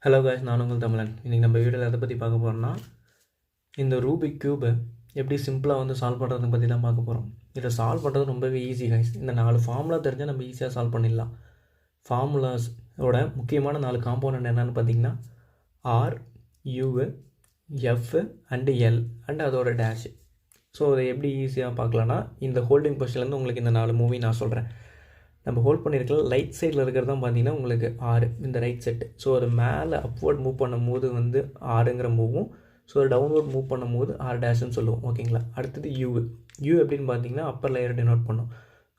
Hello guys, நான் உங்கள் தமிழன். இன்றைக்கி நம்ம வீடியோவில் எதை பற்றி பார்க்க போகிறோம்னா, இந்த ரூபிக் க்யூபை எப்படி சிம்பிளாக வந்து சால்வ் பண்ணுறதை பற்றி தான் பார்க்க போகிறோம். இதை சால்வ் பண்ணுறது ரொம்பவே ஈஸி காய்ஸ். இந்த 4 ஃபார்முலா தெரிஞ்சால் நம்ம ஈஸியாக சால்வ் பண்ணிடலாம். ஃபார்முலாஸோட முக்கியமான 4 காம்போனன்ட் என்னென்னு பார்த்தீங்கன்னா R, U, F and L and அதோட டேஷ். ஸோ அதை எப்படி ஈஸியாக பார்க்கலான்னா, இந்த ஹோல்டிங் பொசிஷன்லேருந்து உங்களுக்கு இந்த 4 மூவி நான் சொல்கிறேன். நம்ம ஹோல்ட் பண்ணியிருக்கலாம் ரைட் சைடில் இருக்கிறது தான் பார்த்தீங்கன்னா உங்களுக்கு ஆறு, இந்த ரைட் செட்டு. ஸோ அது மேலே அப்வர்ட் மூவ் பண்ணும் போது வந்து ஆறுங்கிற மூவும், ஸோ அது டவுன்வர்ட் மூவ் பண்ணும் போது ஆர் டேஷ்னு சொல்லுவோம். ஓகேங்களா? அடுத்தது யூ எப்படின்னு பார்த்தீங்கன்னா அப்பர் லேயரை டினோட் பண்ணும்.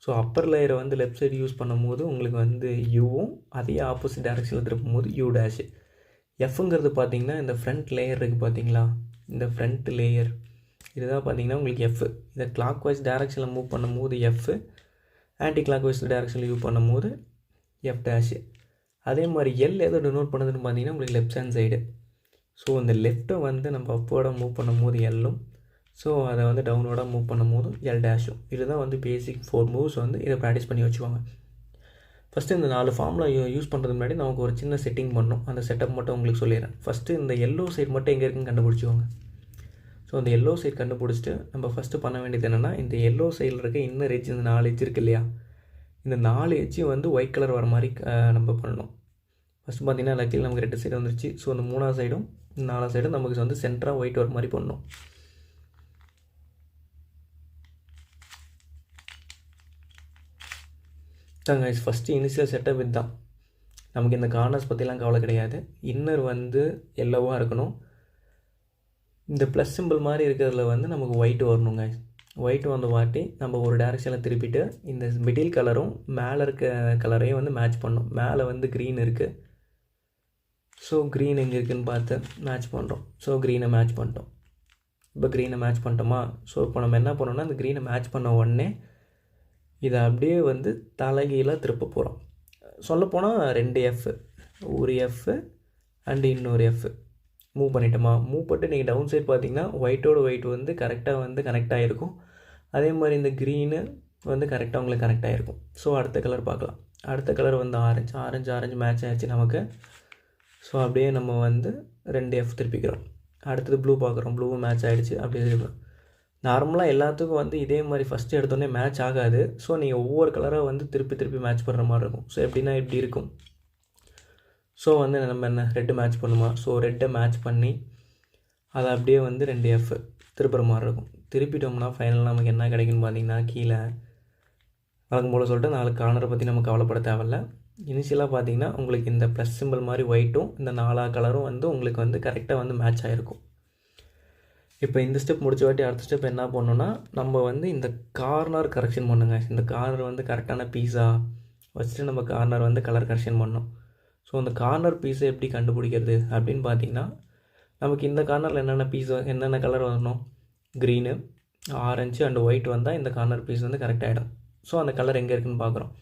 ஸோ அப்பர் லேயரை வந்து லெஃப்ட் சைடு யூஸ் பண்ணும் போது உங்களுக்கு வந்து யூவும், அதே ஆப்போசிட் டேரக்ஷனில் திருப்பும் போது யூ டேஷு. எஃப்ங்கிறது பார்த்தீங்கன்னா இந்த ஃப்ரண்ட் லேயர் இருக்குது பார்த்தீங்களா, இந்த ஃப்ரண்ட் லேயர் இதுதான் பார்த்தீங்கன்னா உங்களுக்கு எஃப். இதை கிளாக் வைஸ் டேரக்ஷனில் மூவ் பண்ணும் போது எஃப், ஆன்டி கிளாக் வைஸ் டேரக்ஷனில் யூஸ் பண்ணும் போது எஃப் டேஷு. அதே மாதிரி எல் எதை டினோட் பண்ணுதுன்னு பார்த்தீங்கன்னா உங்களுக்கு லெஃப்ட் ஹேண்ட் சைடு. ஸோ இந்த லெஃப்ட்டை வந்து நம்ம அப்போட மூவ் பண்ணும் போது எல்லும், ஸோ அதை வந்து டவுனோட மூவ் பண்ணும் போதும் எல் டேஷும். இதுதான் வந்து பேசிக் 4 மூவ்ஸ் வந்து இதை ப்ராக்டிஸ் பண்ணி வச்சுவாங்க. ஃபஸ்ட்டு இந்த 4 ஃபார்முலா யூஸ் பண்ணுறதுக்கு முன்னாடி நமக்கு ஒரு சின்ன செட்டிங் பண்ணணும். அந்த செட்டப் மட்டும் உங்களுக்கு சொல்லிடுறேன். ஃபஸ்ட்டு இந்த எல்லோ சைடு மட்டும் எங்கே இருக்குன்னு கண்டுபிடிச்சிக்கோங்க. ஸோ அந்த எல்லோ சைடு கண்டுபிடிச்சிட்டு நம்ம ஃபஸ்ட்டு பண்ண வேண்டியது என்னென்னா, இந்த எல்லோ சைடில் இருக்க இன்னர் எட்ஜ், இந்த 4 எட்ஜ் இருக்குது இல்லையா, இந்த 4 எட்ஜும் வந்து ஒயிட் கலர் வர மாதிரி நம்ம பண்ணணும். ஃபஸ்ட்டு பார்த்தீங்கன்னா லக்கில் நமக்கு 2 சைடு வந்துருச்சு. ஸோ அந்த 3ஆவது சைடும் 4ஆவது சைடும் நமக்கு வந்து சென்டராக ஒயிட் வர மாதிரி பண்ணணும். தாங்க ஃபஸ்ட்டு இனிஷியல் செட்டப் இதுதான். நமக்கு இந்த கார்னர்ஸ் பற்றிலாம் கவலை கிடையாது. இன்னர் வந்து எல்லோவாக இருக்கணும். இந்த ப்ளஸ் சிம்பிள் மாதிரி இருக்கிறதுல வந்து நமக்கு ஒயிட் வரணுங்க. ஒயிட் வந்த வாட்டி நம்ம ஒரு டேரெக்ஷனில் திருப்பிட்டு இந்த மிடில் கலரும் மேலே இருக்க கலரையும் வந்து மேட்ச் பண்ணோம். மேலே வந்து க்ரீன் இருக்குது. ஸோ க்ரீன் எங்கே இருக்குதுன்னு பார்த்து மேட்ச் பண்ணுறோம். ஸோ க்ரீனை மேட்ச் பண்ணிட்டோம். இப்போ க்ரீனை மேட்ச் பண்ணிட்டோமா? ஸோ இப்போ நம்ம என்ன பண்ணோம்னா, அந்த க்ரீனை மேட்ச் பண்ண உடனே இதை அப்படியே வந்து தலைகீழாக திருப்ப போகிறோம். சொல்லப்போனால் 2 எஃப், ஒரு எஃப் அண்டு இன்னொரு எஃப் மூவ் பண்ணிட்டோமா? மூவ் பண்ணிட்டு நீங்கள் டவுன் சைட் பார்த்தீங்கன்னா ஒயிட்டோட ஒயிட் வந்து கரெக்டாக வந்து கனெக்ட் ஆகிருக்கும். அதே மாதிரி இந்த க்ரீனு வந்து கரெக்டாக உங்களுக்கு கனெக்ட் ஆகிருக்கும். ஸோ அடுத்த கலர் பார்க்கலாம். அடுத்த கலர் வந்து ஆரஞ்சு மேட்ச் ஆகிடுச்சு நமக்கு. ஸோ அப்படியே நம்ம வந்து 2 எஃப் திருப்பிக்கிறோம். அடுத்தது ப்ளூ பார்க்குறோம். ப்ளூவும் மேட்ச் ஆகிடுச்சு. அப்படியே திருப்போம். நார்மலாக எல்லாத்துக்கும் வந்து இதே மாதிரி ஃபஸ்ட்டு எடுத்தோடனே மேட்ச் ஆகாது. ஸோ நீங்கள் ஒவ்வொரு கலராக வந்து திருப்பி மேட்ச் பண்ணுற மாதிரி இருக்கும். ஸோ எப்படின்னா இப்படி இருக்கும். ஸோ வந்து நம்ம என்ன ரெட்டு மேட்ச் பண்ணுமா? ஸோ ரெட்டை மேட்ச் பண்ணி அதை அப்படியே வந்து 2 எஃப் திருப்புற மாதிரி இருக்கும். திருப்பிட்டோம்னா ஃபைனலாக நமக்கு என்ன கிடைக்குன்னு பார்த்தீங்கன்னா, கீழே வழக்கம் போல் சொல்லிட்டு 4 கார்னரை பற்றி நம்ம கவலைப்பட தேவையில்ல. இனிஷியலாக பார்த்தீங்கன்னா உங்களுக்கு இந்த ப்ளஸ் சிம்பிள் மாதிரி ஒயிட்டும் இந்த 4 கலரும் வந்து உங்களுக்கு வந்து கரெக்டாக வந்து மேட்ச் ஆகிருக்கும். இப்போ இந்த ஸ்டெப் முடிச்ச வாட்டி அடுத்த ஸ்டெப் என்ன பண்ணணும்னா, நம்ம வந்து இந்த கார்னர் கரெக்ஷன் பண்ணுங்க. இந்த கார்னர் வந்து கரெக்டான பீஸாக வச்சுட்டு நம்ம கார்னர் வந்து கலர் கரெக்ஷன் பண்ணணும். ஸோ அந்த கார்னர் பீஸை எப்படி கண்டுபிடிக்கிறது அப்படின்னு பார்த்தீங்கன்னா, நமக்கு இந்த கார்னரில் என்னென்ன கலர் வரணும், க்ரீனு, ஆரஞ்சு அண்டு ஒயிட் வந்தால் இந்த கார்னர் பீஸ் வந்து கரெக்ட் ஆகிடும். ஸோ அந்த கலர் எங்கே இருக்குதுன்னு பார்க்குறோம்.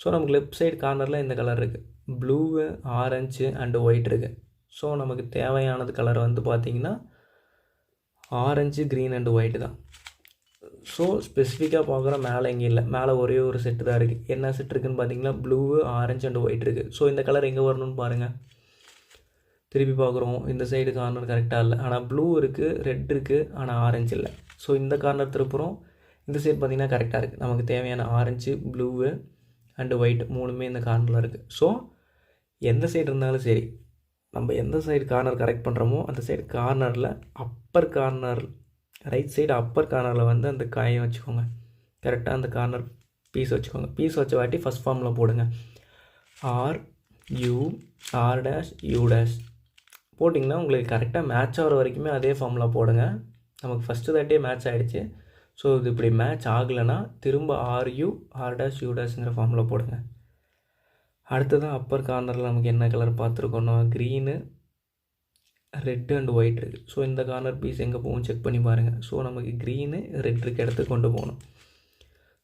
ஸோ நமக்கு லெஃப்ட் சைடு கார்னரில் இந்த கலர் இருக்குது, ப்ளூவு, ஆரஞ்சு அண்டு ஒயிட் இருக்குது. ஸோ நமக்கு தேவையானது கலர் வந்து பார்த்திங்கன்னா ஆரஞ்சு, க்ரீன் அண்டு ஒயிட்டு தான். ஸோ ஸ்பெசிஃபிக்காக பார்க்குற மேலே எங்கே இல்லை. மேலே ஒரே ஒரு செட்டு தான் இருக்குது. என்ன செட் இருக்குதுன்னு பார்த்தீங்கன்னா ப்ளூ, ஆரஞ்சு அண்டு ஒயிட் இருக்குது. ஸோ இந்த கலர் எங்கே வரணும்னு பாருங்கள். திருப்பி பார்க்குறோம். இந்த சைடு கார்னர் கரெக்டாக இல்லை. ஆனால் ப்ளூ இருக்குது, ரெட் இருக்குது, ஆனால் ஆரஞ்சு இல்லை. ஸோ இந்த கார்னர் திருப்புறோம். இந்த சைடு பார்த்திங்கன்னா கரெக்டாக இருக்குது. நமக்கு தேவையான ஆரஞ்சு, ப்ளூவு அண்டு ஒயிட் 3மே இந்த கார்னரில் இருக்குது. ஸோ எந்த சைடு இருந்தாலும் சரி, நம்ம எந்த சைடு கார்னர் கரெக்ட் பண்ணுறோமோ அந்த சைடு கார்னரில் upper corner, right side upper கார்னரில் வந்து அந்த காயை வச்சுக்கோங்க. கரெக்டாக அந்த கார்னர் பீஸ் வச்சுக்கோங்க. பீஸ் வச்ச வாட்டி ஃபஸ்ட் ஃபார்மில் போடுங்க. R U, R dash, U dash போட்டிங்கன்னா உங்களுக்கு கரெக்டாக மேட்ச் ஆகிற வரைக்குமே அதே ஃபார்மில் போடுங்க. நமக்கு ஃபஸ்ட்டு தாட்டியே மேட்ச் ஆகிடுச்சு. ஸோ இது இப்படி மேட்ச் ஆகலைன்னா திரும்ப R U, R dash, U டேஷ்ங்கிற ஃபார்மில் போடுங்க. அடுத்ததான் அப்பர் கார்னரில் நமக்கு என்ன கலர் பார்த்துருக்கோன்னா, க்ரீனு, ரெட்டு அண்டு ஒயிட் இருக்குது. ஸோ இந்த கார்னர் பீஸ் எங்கே போகும் செக் பண்ணி பாருங்கள். ஸோ நமக்கு க்ரீனு, ரெட் இருக்க இடத்துக்கு கொண்டு போகணும்.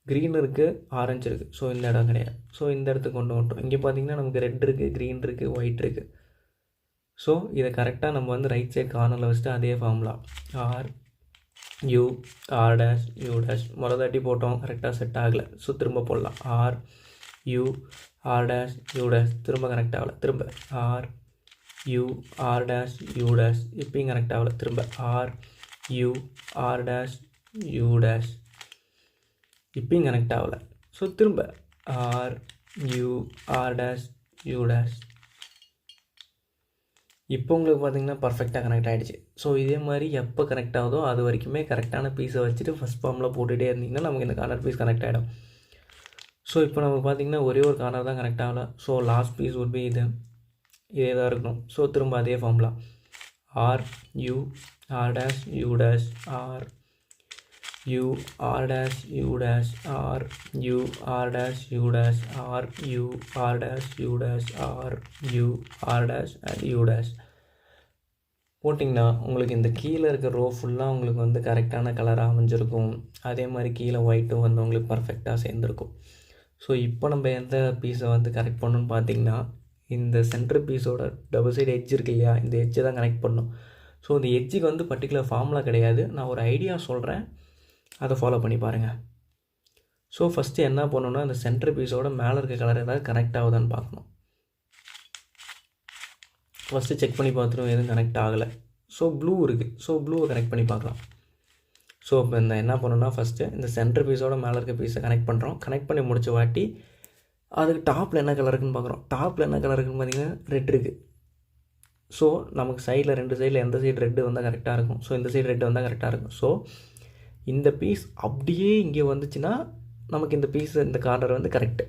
க்ரீன் இருக்குது, ஆரஞ்சு இருக்குது. ஸோ இந்த இடம் கிடையாது. ஸோ இந்த இடத்துக்கு கொண்டு வந்துட்டோம். இங்கே பார்த்திங்கன்னா நமக்கு ரெட் இருக்குது, க்ரீன் இருக்குது, ஒயிட் இருக்குது. ஸோ இதை கரெக்டாக நம்ம வந்து ரைட் சைட் கார்னரில் வச்சுட்டு அதே formula R U, R dash, U dash தாட்டி போட்டோம், கரெக்டாக செட் ஆகலை. ஸோ திரும்ப போடலாம். R U, R dash, U dash திரும்ப கரெக்ட் ஆகலை. திரும்ப R U R dash U dash இப்பயும் கனெக்ட் ஆகலை. திரும்ப R U R dash U dash இப்பயும் கனெக்ட் ஆகலை. ஸோ திரும்ப R U R dash U dash. இப்போ உங்களுக்கு பார்த்திங்கன்னா பர்ஃபெக்டாக கனெக்ட் ஆகிடுச்சு. ஸோ இதே மாதிரி எப்போ கனெக்ட் ஆகுதோ அது வரைக்குமே கரெக்டான பீஸை வச்சுட்டு ஃபஸ்ட் ஃபார்மில் போட்டுகிட்டே இருந்திங்கன்னா நமக்கு இந்த கார்னர் பீஸ் கனெக்ட் ஆகிடும். ஸோ இப்போ நமக்கு பார்த்திங்கன்னா ஒரே ஒரு கார்னர் தான் கனெக்ட் ஆகலை. So last piece would be இதே தான் இருக்கணும். ஸோ திரும்ப அதே formula R U R dash U dash R U R dash U dash R U R dash U dash R U R dash U dash R U R dash and U dash போட்டிங்கன்னா உங்களுக்கு இந்த கீழே இருக்க row ஃபுல்லாக உங்களுக்கு வந்து கரெக்டான கலராக அமைஞ்சிருக்கும். அதே மாதிரி கீழே ஒயிட்டும் வந்து உங்களுக்கு பர்ஃபெக்டாக சேர்ந்துருக்கும். ஸோ இப்போ நம்ம எந்த பீஸை வந்து கரெக்ட் பண்ணணும்னு பார்த்திங்கன்னா இந்த சென்டர் பீஸோட டபுள் சைடு எட்ஜ் இருக்கு இல்லையா, இந்த எட்ஜை தான் கனெக்ட் பண்ணணும். ஸோ இந்த எட்ஜுக்கு வந்து பர்டிகுலர் ஃபார்முலா கிடையாது. நான் ஒரு ஐடியா சொல்கிறேன், அதை ஃபாலோ பண்ணி பாருங்கள். ஸோ ஃபஸ்ட்டு என்ன பண்ணணுன்னா அந்த சென்டர் பீஸோட மேலே இருக்க கலர் ஏதாவது கனெக்ட் ஆகுதான்னு பார்க்கணும். ஃபஸ்ட்டு செக் பண்ணி பார்த்துருவோம், எதுவும் கனெக்ட் ஆகலை. ஸோ ப்ளூ இருக்குது. ஸோ ப்ளூவை கனெக்ட் பண்ணி பார்க்கலாம். ஸோ இப்போ இந்த என்ன பண்ணணும்னா ஃபஸ்ட்டு இந்த சென்டர் பீஸோட மேலே இருக்க பீஸை கனெக்ட் பண்ணுறோம். கனெக்ட் பண்ணி முடிச்ச வாட்டி அதுக்கு டாப்பில் என்ன கலர் இருக்குன்னு பார்க்குறோம். டாப்பில் என்ன கலர் இருக்குன்னு பார்த்திங்கன்னா ரெட் இருக்குது. ஸோ நமக்கு சைடில் ரெண்டு சைடில் எந்த சைடு ரெட்டு வந்தால் கரெக்டாக இருக்கும். ஸோ இந்த சைடு ரெட்டு வந்தால் கரெக்டாக இருக்கும். ஸோ இந்த பீஸ் அப்படியே இங்கே வந்துச்சுன்னா நமக்கு இந்த பீஸ் இந்த கார்னர் வந்து கரெக்டு.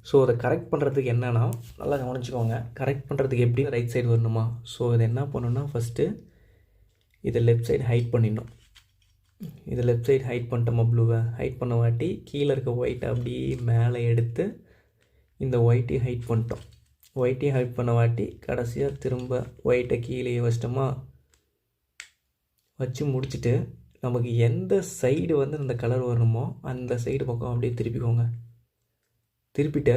ஸோ அதை கரெக்ட் பண்ணுறதுக்கு என்னென்னா நல்லா கவனிச்சுக்கோங்க. கரெக்ட் பண்ணுறதுக்கு எப்படி ரைட் சைடு வரணுமா. ஸோ இதை என்ன பண்ணணும்னா ஃபஸ்ட்டு இதை லெஃப்ட் சைடு ஹைட் பண்ணிடணும். இதை லெஃப்ட் சைடு ஹைட் பண்ணிட்டோமா, ப்ளூவை ஹைட் பண்ண வாட்டி கீழே இருக்க ஒயிட்டை அப்படியே மேலே எடுத்து இந்த ஒயிட்டையும் ஹைட் பண்ணிட்டோம். ஒயிட்டையும் ஹைட் பண்ண வாட்டி கடைசியாக திரும்ப ஒயிட்டை கீழே வச்சிட்டோமா. வச்சு முடிச்சுட்டு நமக்கு எந்த சைடு வந்து அந்த கலர் வரணுமோ அந்த சைடு பக்கம் அப்படியே திருப்பிக்கோங்க. திருப்பிட்டு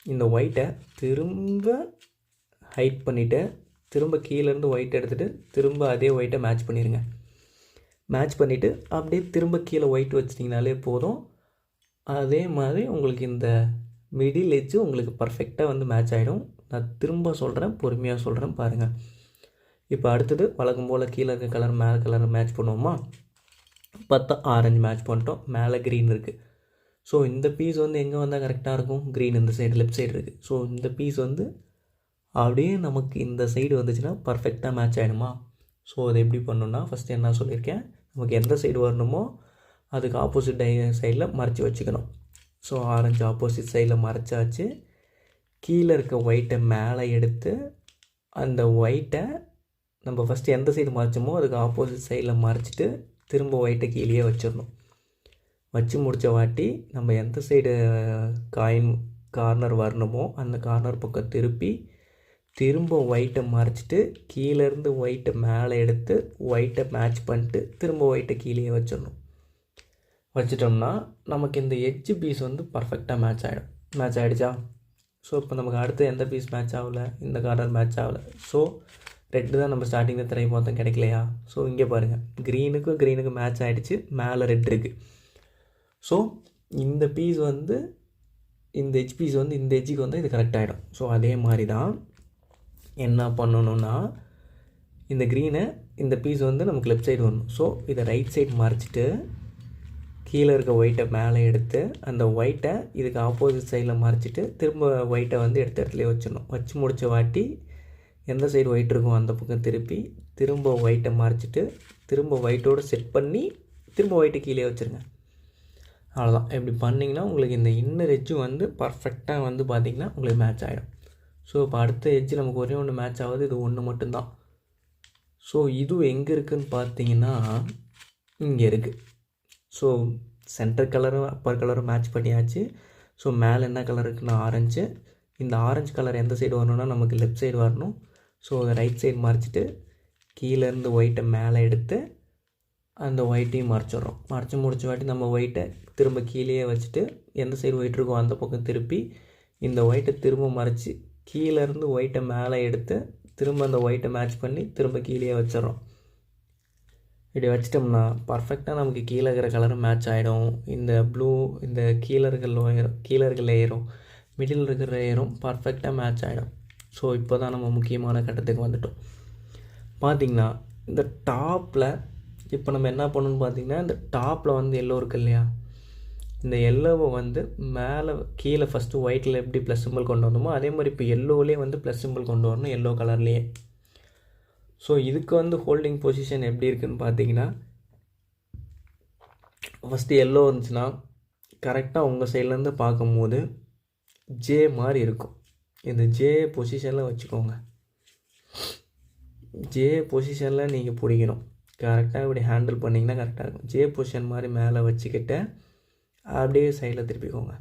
இந்த ஒயிட்டை திரும்ப ஹைட் பண்ணிவிட்டு திரும்ப கீழேருந்து ஒயிட் எடுத்துகிட்டு திரும்ப அதே ஒயிட்டை மேட்ச் பண்ணிடுங்க. மேட்ச் பண்ணிவிட்டு அப்படியே திரும்ப கீழே ஒயிட் வச்சிட்டிங்கனாலே போதும். அதே மாதிரி உங்களுக்கு இந்த மிடில் எட்ஜு உங்களுக்கு பர்ஃபெக்டாக வந்து மேட்ச் ஆகிடும். நான் திரும்ப சொல்கிறேன், பொறுமையாக சொல்கிறேன் பாருங்கள். இப்போ அடுத்தது வழக்கம் போல் கீழே இருக்க கலர் மேலே கலர் மேட்ச் பண்ணுவோமா. பார்த்தா ஆரஞ்சு மேட்ச் பண்ணிட்டோம், மேலே க்ரீன் இருக்குது. ஸோ இந்த பீஸ் வந்து எங்கே வந்தால் கரெக்டாக இருக்கும், க்ரீன் இந்த சைடு லெஃப்ட் சைடு இருக்குது. ஸோ இந்த பீஸ் வந்து அப்படியே நமக்கு இந்த சைடு வந்துச்சுன்னா பர்ஃபெக்டாக மேட்ச் ஆகிடுமா. ஸோ அதை எப்படி பண்ணணுன்னா ஃபஸ்ட்டு என்ன சொல்லியிருக்கேன், நமக்கு எந்த சைடு வரணுமோ அதுக்கு ஆப்போசிட் சைடில் மறைச்சி வச்சுக்கணும். ஸோ ஆரஞ்சு ஆப்போசிட் சைடில் மறைச்சாச்சு. கீழே இருக்க ஒயிட்டை மேலே எடுத்து அந்த ஒயிட்டை நம்ம ஃபஸ்ட்டு எந்த சைடு மறைச்சோமோ அதுக்கு ஆப்போசிட் சைடில் மறைச்சிட்டு திரும்ப ஒயிட்டை கீழே வச்சிடணும். வச்சு முடித்த வாட்டி நம்ம எந்த சைடு கார்னர் வரணுமோ அந்த கார்னர் பக்கம் திரும்ப ஒயிட்டை மறைச்சிட்டு கீழேருந்து ஒயிட்டை மேலே எடுத்து ஒயிட்டை மேட்ச் பண்ணிட்டு திரும்ப ஒயிட்டை கீழே வச்சிடணும். வச்சிட்டோம்னா நமக்கு இந்த எட்ஜ் பீஸ் வந்து பர்ஃபெக்டாக மேட்ச் ஆகிடும். மேட்ச் ஆகிடுச்சா. ஸோ இப்போ நமக்கு அடுத்து எந்த பீஸ் மேட்ச் ஆகலை, இந்த கார்னர் மேட்ச் ஆகலை. ஸோ ரெட்டு தான் நம்ம ஸ்டார்டிங்கில் திரை பார்த்தோம், கிடைக்கலையா. ஸோ இங்கே பாருங்கள், க்ரீனுக்கு மேட்ச் ஆகிடுச்சு, மேலே ரெட் இருக்குது. ஸோ இந்த பீஸ் வந்து இந்த எட்ஜ் பீஸ் வந்து இந்த எட்ஜுக்கு வந்து இது கரெக்ட் ஆகிடும். ஸோ அதே மாதிரி தான் என்ன பண்ணணுன்னா இந்த க்ரீனை இந்த பீஸ் வந்து நமக்கு லெஃப்ட் சைடு வரணும். ஸோ இதை ரைட் சைடு மறைச்சிட்டு கீழே இருக்க ஒயிட்டை மேலே எடுத்து அந்த ஒயிட்டை இதுக்கு ஆப்போசிட் சைடில் மறைச்சிட்டு திரும்ப ஒயிட்டை வந்து எடுத்த இடத்துலேயே வச்சிடணும். வச்சு முடித்த வாட்டி எந்த சைடு ஒயிட் இருக்கும் அந்த பக்கம் திரும்ப ஒயிட்டை மறைச்சிட்டு திரும்ப ஒயிட்டோடு செட் பண்ணி திரும்ப ஒயிட்டை கீழே வச்சுருங்க. அவ்வளோதான். இப்படி பண்ணிங்கன்னா உங்களுக்கு இந்த இன்னர் எட்ஜு வந்து பர்ஃபெக்டாக வந்து பார்த்திங்கன்னா உங்களுக்கு மேட்ச் ஆகிடும். ஸோ இப்போ அடுத்த எட்ஜு நமக்கு ஒரே ஒன்று மேட்ச் ஆகுது, இது ஒன்று மட்டும்தான். ஸோ இது எங்கே இருக்குதுன்னு பார்த்தீங்கன்னா இங்கே இருக்குது. ஸோ சென்டர் கலரும் அப்பர் கலரும் மேட்ச் பண்ணியாச்சு. ஸோ மேலே என்ன கலர் இருக்குன்னா ஆரஞ்சு. இந்த ஆரஞ்சு கலர் எந்த சைடு வரணும்னா நமக்கு லெஃப்ட் சைடு வரணும். ஸோ அதை ரைட் சைடு மறைச்சிட்டு கீழேருந்து ஒயிட்டை மேலே எடுத்து அந்த ஒயிட்டையும் மறைச்சிட்றோம். மறைச்சி முடிச்ச வாட்டி நம்ம ஒயிட்டை திரும்ப கீழே வச்சுட்டு எந்த சைடு ஒயிட் இருக்கோ அந்த பக்கம் திருப்பி இந்த ஒயிட்டை திரும்ப மறைச்சி கீழேருந்து ஒயிட்டை மேலே எடுத்து திரும்ப அந்த ஒயிட்டை மேட்ச் பண்ணி திரும்ப கீழே வச்சிடறோம். இப்படி வச்சிட்டோம்னா பர்ஃபெக்டாக நமக்கு கீழே இருக்கிற கலரும் மேட்ச் ஆகிடும். இந்த ப்ளூ இந்த கீழே இருக்கிற லேயரும் மிடில் இருக்கிற லேயரும் பர்ஃபெக்டாக மேட்ச் ஆகிடும். ஸோ இப்போ தான் நம்ம முக்கியமான கட்டத்துக்கு வந்துட்டோம். பார்த்திங்கன்னா இந்த டாப்பில் இப்போ நம்ம என்ன பண்ணணும்னு பார்த்திங்கன்னா, இந்த டாப்பில் வந்து எல்லோ இருக்குது இல்லையா, இந்த எல்லோவை வந்து மேலே கீழே ஃபஸ்ட்டு ஒயிட்டில் எப்படி ப்ளஸ் சிம்பிள் கொண்டு வந்தோமோ அதே மாதிரி இப்போ எல்லோவிலே வந்து ப்ளஸ் சிம்பிள் கொண்டு வரணும், எல்லோ கலர்லேயே. ஸோ இதுக்கு வந்து ஹோல்டிங் பொசிஷன் எப்படி இருக்குதுன்னு பார்த்தீங்கன்னா, ஃபஸ்ட்டு எல்லோ இருந்துச்சுன்னா கரெக்டாக உங்கள் சைட்லேருந்து பார்க்கும்போது ஜே மாதிரி இருக்கும். இந்த ஜே பொசிஷனில் வச்சுக்கோங்க. ஜே பொசிஷனில் நீங்கள் பிடிக்கணும். கரெக்டாக இப்படி ஹேண்டில் பண்ணிங்கன்னா கரெக்டாக இருக்கும். ஜே பொசிஷன் மாதிரி மேலே வச்சுக்கிட்டு அப்படியே சைடில் திருப்பிக்கோங்க.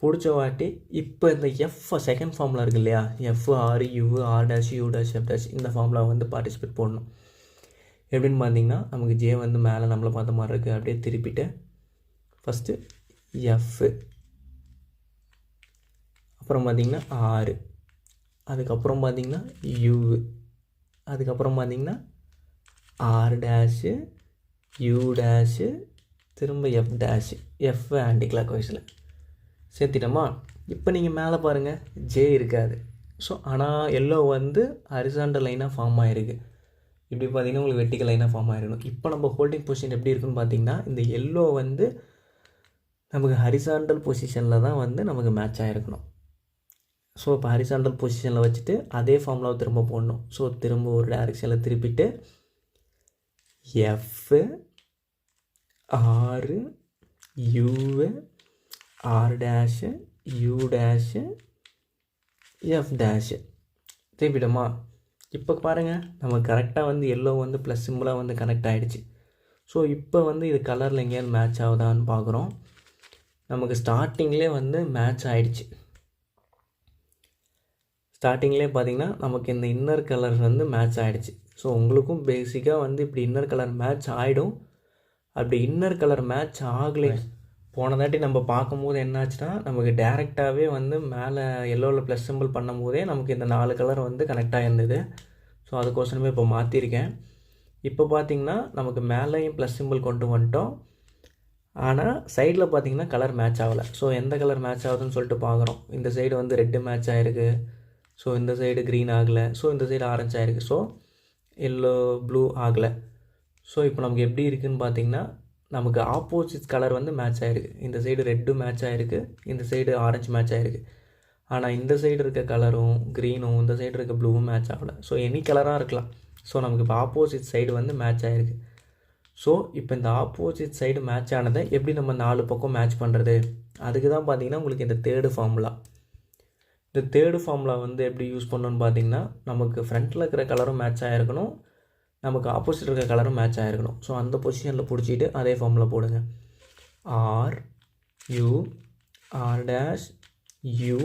பிடிச்ச வாட்டி இப்போ இந்த எஃப் செகண்ட் ஃபார்முலா இருக்குது இல்லையா, F R U R dash U dash F dash, இந்த ஃபார்முலா வந்து பார்ட்டிசிபேட் போடணும். எப்படின்னு பார்த்தீங்கன்னா, நமக்கு ஜே வந்து மேலே நம்மளை பார்த்த மாதிரி இருக்குது. அப்படியே திருப்பிட்டு ஃபஸ்ட்டு எஃப்பு, அப்புறம் பார்த்திங்கன்னா ஆறு, அதுக்கப்புறம் பார்த்திங்கன்னா யூ, அதுக்கப்புறம் பார்த்திங்கன்னா ஆர் டேஷு யூ டேஷு திரும்ப எஃப் டேஷு, எஃப் ஆன்டி கிளாக் வைஸில் சேர்த்திட்டோமா. இப்போ நீங்கள் மேலே பாருங்கள் ஜே இருக்காது. ஸோ ஆனால் எல்லோ வந்து ஹரிசாண்டல் லைனாக ஃபார்ம் ஆகிருக்கு. இப்படி பார்த்திங்கன்னா உங்களுக்கு வெர்டிக்கல் லைனாக ஃபார்ம் ஆகிருக்கணும். இப்போ நம்ம ஹோல்டிங் பொசிஷன் எப்படி இருக்குன்னு பார்த்திங்கன்னா, இந்த எல்லோ வந்து நமக்கு ஹரிசாண்டல் பொசிஷனில் தான் வந்து நமக்கு மேட்ச் ஆகிருக்கணும். ஸோ இப்போ ஹரிசாண்டல் பொசிஷனில் வச்சுட்டு அதே ஃபார்முலாவை திரும்ப போடணும். ஸோ திரும்ப ஒரு டைரெக்ஷனில் திருப்பிட்டு F R U R dash U dash F dash திருப்பிட்டோமா. இப்போ பாருங்கள் நம்ம கரெக்டாக வந்து எல்லோ வந்து ப்ளஸ் சிம்பிளாக வந்து கனெக்ட் ஆகிடுச்சு. ஸோ இப்போ வந்து இது கலரில் எங்கேயாவது மேட்ச் ஆகுதான்னு பார்க்குறோம். நமக்கு ஸ்டார்டிங்லேயே வந்து மேட்ச் ஆகிடுச்சு. ஸ்டார்டிங்லேயே பார்த்திங்கன்னா நமக்கு இந்த இன்னர் கலர் வந்து மேட்ச் ஆகிடுச்சு. ஸோ உங்களுக்கும் பேசிக்காக வந்து இப்படி இன்னர் கலர் மேட்ச் ஆகிடும். அப்படி இன்னர் கலர் மேட்ச் ஆகலை, போன தாட்டி நம்ம பார்க்கும்போது என்னாச்சுன்னா, நமக்கு டேரெக்டாகவே வந்து மேலே எல்லோவில் ப்ளஸ் சிம்பிள் பண்ணும் போதே நமக்கு இந்த 4 கலர் வந்து கனெக்ட் ஆகிருந்தது. ஸோ அதுக்கோசரமே இப்போ மாற்றிருக்கேன். இப்போ பார்த்திங்கன்னா நமக்கு மேலேயும் ப்ளஸ் சிம்பிள் கொண்டு வந்துட்டோம். ஆனால் சைடில் பார்த்திங்கன்னா கலர் மேட்ச் ஆகலை. ஸோ எந்த கலர் மேட்ச் ஆகுதுன்னு சொல்லிட்டு பார்க்குறோம். இந்த சைடு வந்து ரெட்டு மேட்ச் ஆகிருக்கு. ஸோ இந்த சைடு க்ரீன் ஆகலை. ஸோ இந்த சைடு ஆரஞ்சு ஆகிருக்கு. ஸோ எல்லோ ப்ளூ ஆகலை. ஸோ இப்போ நமக்கு எப்படி இருக்குதுன்னு பார்த்திங்கன்னா, நமக்கு ஆப்போசிட் கலர் வந்து மேட்ச் ஆகிருக்கு. இந்த சைடு ரெட்டும் மேட்ச் ஆகிருக்கு, இந்த சைடு ஆரஞ்சு மேட்ச் ஆகிருக்கு. ஆனால் இந்த சைடு இருக்க கலரும் க்ரீனும் இந்த சைடு இருக்க ப்ளூவும் மேட்ச் ஆகலை. ஸோ எனி கலராக இருக்கலாம். ஸோ நமக்கு இப்போ ஆப்போசிட் சைடு வந்து மேட்ச் ஆகிருக்கு. ஸோ இப்போ இந்த ஆப்போசிட் சைடு மேட்ச் ஆனதை எப்படி நம்ம 4 பக்கம் மேட்ச் பண்ணுறது, அதுக்கு தான் பார்த்திங்கன்னா உங்களுக்கு இந்த தேர்டு ஃபார்முலா. இந்த தேர்டு ஃபார்முலா வந்து எப்படி யூஸ் பண்ணணும்னு பார்த்திங்கன்னா, நமக்கு ஃப்ரண்ட்டில் இருக்கிற கலரும் மேட்ச் ஆகிருக்கணும், நமக்கு ஆப்போசிட் இருக்க கலரும் மேட்ச் ஆகிருக்கணும். ஸோ அந்த பொசிஷனில் பிடிச்சிட்டு அதே ஃபார்முலா போடுங்க. R U R dash you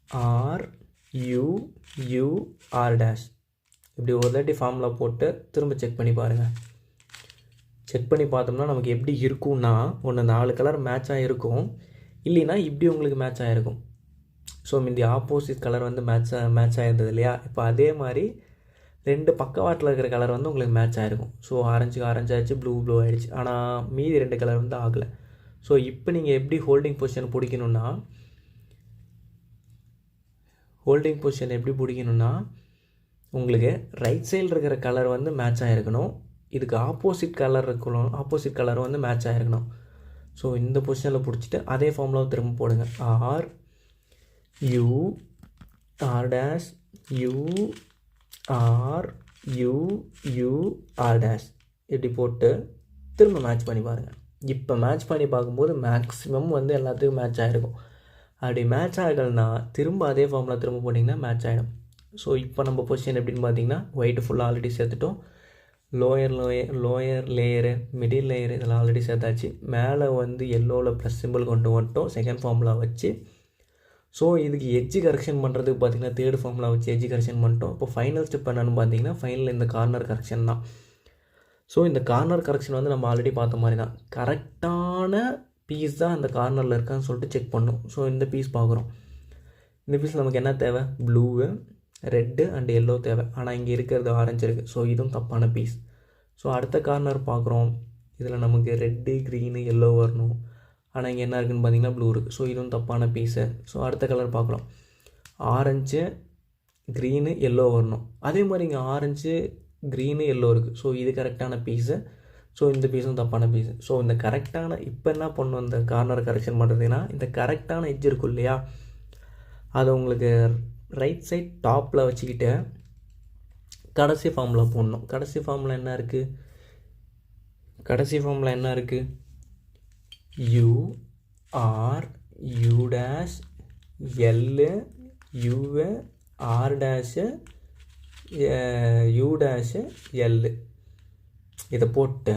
R you you R dash, இப்படி ஒரு தாட்டி ஃபார்முலா போட்டு திரும்ப செக் பண்ணி பாருங்கள். செக் பண்ணி பார்த்தோம்னா நமக்கு எப்படி இருக்கும்னா, ஒன்று 4 கலர் மேட்ச் ஆகிருக்கும், இல்லைன்னா இப்படி உங்களுக்கு மேட்ச் ஆகிருக்கும். ஸோ இந்த ஆப்போசிட் கலர் வந்து மேட்ச் ஆகிருந்தது இல்லையா, இப்போ அதே மாதிரி 2 பக்கவாட்டில் இருக்கிற கலர் வந்து உங்களுக்கு மேட்ச் ஆகிருக்கும். ஸோ ஆரஞ்சு ஆயிடுச்சு, ப்ளூ ஆகிடுச்சு. ஆனால் மீதி 2 கலர் வந்து ஆகலை. ஸோ இப்போ நீங்கள் எப்படி ஹோல்டிங் பொசிஷன் பிடிக்கணுன்னா, உங்களுக்கு ரைட் சைடில் இருக்கிற கலர் வந்து மேட்ச் ஆகிருக்கணும், இதுக்கு ஆப்போசிட் கலர் வந்து மேட்ச் ஆகிருக்கணும். ஸோ இந்த பொசிஷனில் பிடிச்சிட்டு அதே ஃபார்முலாவை திரும்ப போடுங்க. R U R dash you R you you R dash இப்படி போட்டு திரும்ப மேட்ச் பண்ணி பாருங்கள். இப்போ மேட்ச் பண்ணி பார்க்கும்போது மேக்ஸிமம் வந்து எல்லாத்துக்கும் மேட்ச் ஆகிருக்கும். அப்படி மேட்ச் ஆகலைன்னா திரும்ப அதே ஃபார்முலா திரும்ப போட்டிங்கன்னா மேட்ச் ஆகிடும். ஸோ இப்போ நம்ம பொசிஷன் எப்படின்னு பார்த்தீங்கன்னா, ஒயிட்டு ஃபுல்லாக ஆல்ரெடி சேர்த்துட்டோம், லோயர் லேயரு மிடில் லேயரு இதெல்லாம் ஆல்ரெடி சேர்த்தாச்சு. மேலே வந்து எல்லோவில் ப்ளஸ் சிம்பிள் கொண்டு வந்துட்டோம் செகண்ட் ஃபார்முலா வச்சு. ஸோ இதுக்கு எட்ஜு கரெக்ஷன் பண்ணுறதுக்கு பார்த்திங்கன்னா தேர்டு ஃபார்முலா வச்சு எட்ஜு கரெக்ஷன் பண்ணிட்டோம். இப்போ ஃபைனல் ஸ்டெப் என்னென்னு பார்த்தீங்கன்னா, ஃபைனல் இந்த கார்னர் கரெக்ஷன் தான். ஸோ இந்த கார்னர் கரெக்ஷன் வந்து நம்ம ஆல்ரெடி பார்த்த மாதிரி தான், கரெக்டான பீஸ் தான் அந்த கார்னரில் இருக்கான்னு சொல்லிட்டு செக் பண்ணணும். ஸோ இந்த பீஸ் பார்க்குறோம். இந்த பீஸில் நமக்கு என்ன தேவை, ப்ளூவு ரெட்டு அண்ட் எல்லோ தேவை. ஆனால் இங்கே இருக்கிறது ஆரஞ்சு இருக்குது. ஸோ இதுவும் தப்பான பீஸ். ஸோ அடுத்த கார்னர் பார்க்குறோம், இதில் நமக்கு ரெட்டு க்ரீனு எல்லோ வரணும், ஆனால் இங்கே என்ன இருக்குதுன்னு பார்த்தீங்கன்னா ப்ளூ இருக்குது. ஸோ இதுவும் தப்பான பீஸு. ஸோ அடுத்த கலர் பார்க்குறோம், ஆரஞ்சு க்ரீனு எல்லோ வரணும். அதே மாதிரி இங்கே ஆரஞ்சு க்ரீனு எல்லோ இருக்குது. ஸோ இது கரெக்டான பீஸு. ஸோ இந்த பீஸும் தப்பான பீஸு. ஸோ இந்த கரெக்டான இப்போ என்ன பண்ணணும், இந்த கார்னர் கரெக்ஷன் பண்ணுறதுன்னா இந்த கரெக்டான எட்ஜ் இருக்கும் இல்லையா, அதை உங்களுக்கு ரைட் சைட் டாப்பில் வச்சுக்கிட்டு கடைசி ஃபார்முலா போடணும். கடைசி ஃபார்முலா என்ன இருக்குது? U R U dash L U R dash U dash L. இதை போட்டு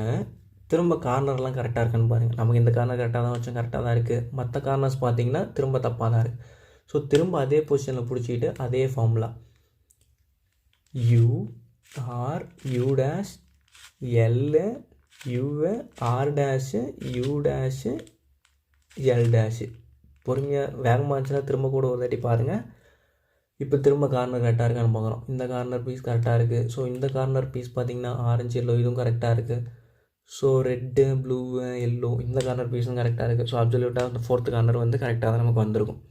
திரும்ப கார்னர்லாம் கரெக்டாக இருக்குன்னு பாருங்கள். நமக்கு இந்த கார்னர் கரெக்டாக தான் வச்சோம், கரெக்டாக தான் இருக்குது. மற்ற கார்னர்ஸ் பார்த்திங்கன்னா திரும்ப தப்பாக தான் இருக்குது. ஸோ திரும்ப அதே பொசிஷனில் பிடிச்சிக்கிட்டு அதே formula U R U dash L U R dash U dash L dash. பொறுமையாக வேகமாக இருந்துச்சுன்னா திரும்ப கூட ஒரு தாட்டி பாருங்கள். இப்போ திரும்ப கார்னர் கரெக்டாக இருக்கான்னு பார்க்குறோம். இந்த கார்னர் பீஸ் கரெக்டாக இருக்குது. ஸோ இந்த கார்னர் பீஸ் பார்த்திங்கன்னா ஆரஞ்சு எல்லோ இதுவும் கரெக்டாக இருக்குது. ஸோ ரெட்டு ப்ளூ எல்லோ இந்த கார்னர் பீஸும் கரெக்டாக இருக்குது. ஸோ அப்சல்யூட்டாக அந்த 4th கார்னர் வந்து கரெக்டாக தான் நமக்கு வந்திருக்கும்.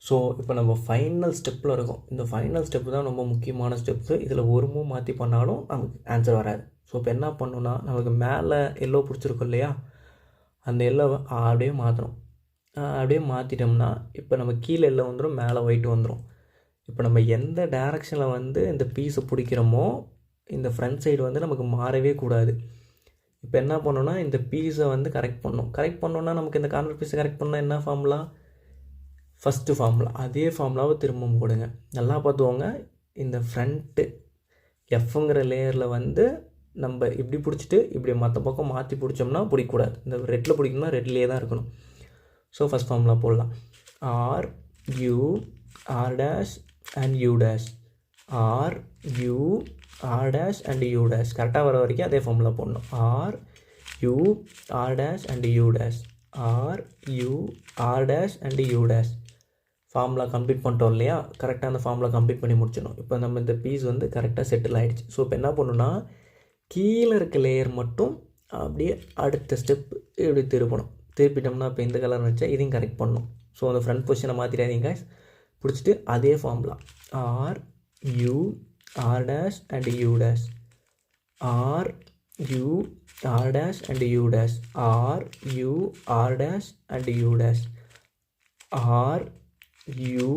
ஸோ இப்போ நம்ம ஃபைனல் ஸ்டெப்பில் இருக்கோம். இந்த ஃபைனல் ஸ்டெப்பு தான் ரொம்ப முக்கியமான ஸ்டெப்பு. இதில் ஒரு மூவ் மாற்றி பண்ணாலும் நமக்கு ஆன்சர் வராது. ஸோ இப்போ என்ன பண்ணணும்னா, நமக்கு மேலே எல்லோ பிடிச்சிருக்கோம் இல்லையா, அந்த எல்லோவை அப்படியே மாற்றணும். அப்படியே மாற்றிட்டோம்னா இப்போ நம்ம கீழே எல்லோ வந்துடும், மேலே ஒயிட் வந்துடும். இப்போ நம்ம எந்த டைரக்ஷனில் வந்து இந்த பீஸை பிடிக்கிறோமோ இந்த ஃப்ரண்ட் சைடு வந்து நமக்கு மாறவே கூடாது. இப்போ என்ன பண்ணணும்னா, இந்த பீஸை வந்து கரெக்ட் பண்ணோன்னா நமக்கு இந்த கார்னர் பீஸை கரெக்ட் பண்ணால் என்ன ஃபார்முலா, ஃபஸ்ட்டு ஃபார்முலா. அதே ஃபார்முலாவை திரும்ப போடுங்க. நல்லா பார்த்துவோங்க. இந்த ஃப்ரண்ட்டு எஃப்ங்கிற லேயரில் வந்து நம்ம இப்படி பிடிச்சிட்டு இப்படி மற்ற பக்கம் மாற்றி பிடிச்சோம்னா பிடிக்கக்கூடாது. இந்த ரெட்டில் பிடிக்கணும்னா ரெட்லேயே தான் இருக்கணும். ஸோ ஃபஸ்ட் ஃபார்முலா போடலாம். R U R dash and U dash, R U R dash and U dash. கரெக்டாக வர வரைக்கும் அதே ஃபார்முலா போடணும். R U R dash and U dash, R U R dash and U dash. Formula complete பண்ணிட்டோம் இல்லையா, கரெக்டாக அந்த formula complete பண்ணி முடிச்சிடணும். இப்போ நம்ம இந்த பீஸ் வந்து கரெக்டாக செட்டில் ஆகிடுச்சு. ஸோ இப்போ என்ன பண்ணணும்னா, கீழே இருக்க லேயர் மட்டும் அப்படியே அடுத்த ஸ்டெப் இப்படி திருப்பிட்டோம்னா இப்போ இந்த கலர் வச்சா இதையும் கரெக்ட் பண்ணணும். ஸோ அந்த ஃப்ரண்ட் பொசிஷனை மாற்றிடாதீங்க. பிடிச்சிட்டு அதே formula R U R dash and U dash, R U R dash and U dash, R U R dash and U dash, R U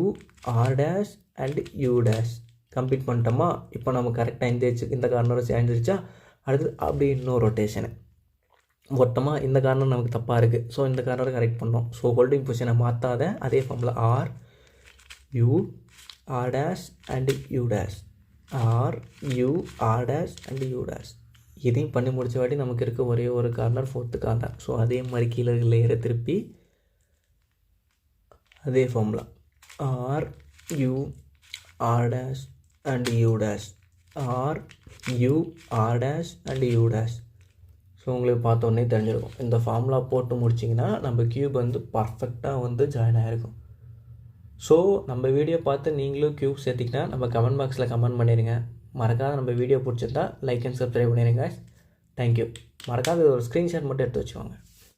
R dash and U dash. Complete பண்ணிட்டோமா? இப்போ நம்ம கரெக்டாக இந்த கார்னரும் சேர்ந்துருச்சா? அடுத்து அப்படி இன்னொரு ரொட்டேஷனு மொத்தமாக இந்த கார்னர் நமக்கு தப்பாக இருக்குது. ஸோ இந்த கார்னரை கரெக்ட் பண்ணோம். ஸோ ஹோல்டிங் பொசிஷனை மாற்றாத அதே formula R U R dash and U dash, R U R dash and U dash. இதையும் பண்ணி முடிச்ச வாட்டி நமக்கு இருக்க ஒரே ஒரு கார்னர் 4th கார்னர். ஸோ அதே மாதிரி கீழே லேயரை திருப்பி அதே formula R U R dash and U dash, R U R dash and U dash. So உங்களுக்கு பார்த்தோன்னே தெரிஞ்சிருக்கும். இந்த ஃபார்முலா போட்டு முடிச்சிங்கன்னா நம்ம க்யூப் வந்து பர்ஃபெக்டாக வந்து ஜாயின் ஆகிருக்கும். ஸோ நம்ம வீடியோ பார்த்து நீங்களும் க்யூப் சேர்த்திங்கன்னா நம்ம கமெண்ட் பாக்ஸில் கமெண்ட் பண்ணிடுங்க. மறக்காத நம்ம வீடியோ பிடிச்சிருந்தா லைக் அண்ட் சப்ஸ்கிரைப் பண்ணிடுங்க. தேங்க்யூ. மறக்காத ஒரு ஸ்க்ரீன்ஷாட் மட்டும் எடுத்து வச்சுக்கோங்க.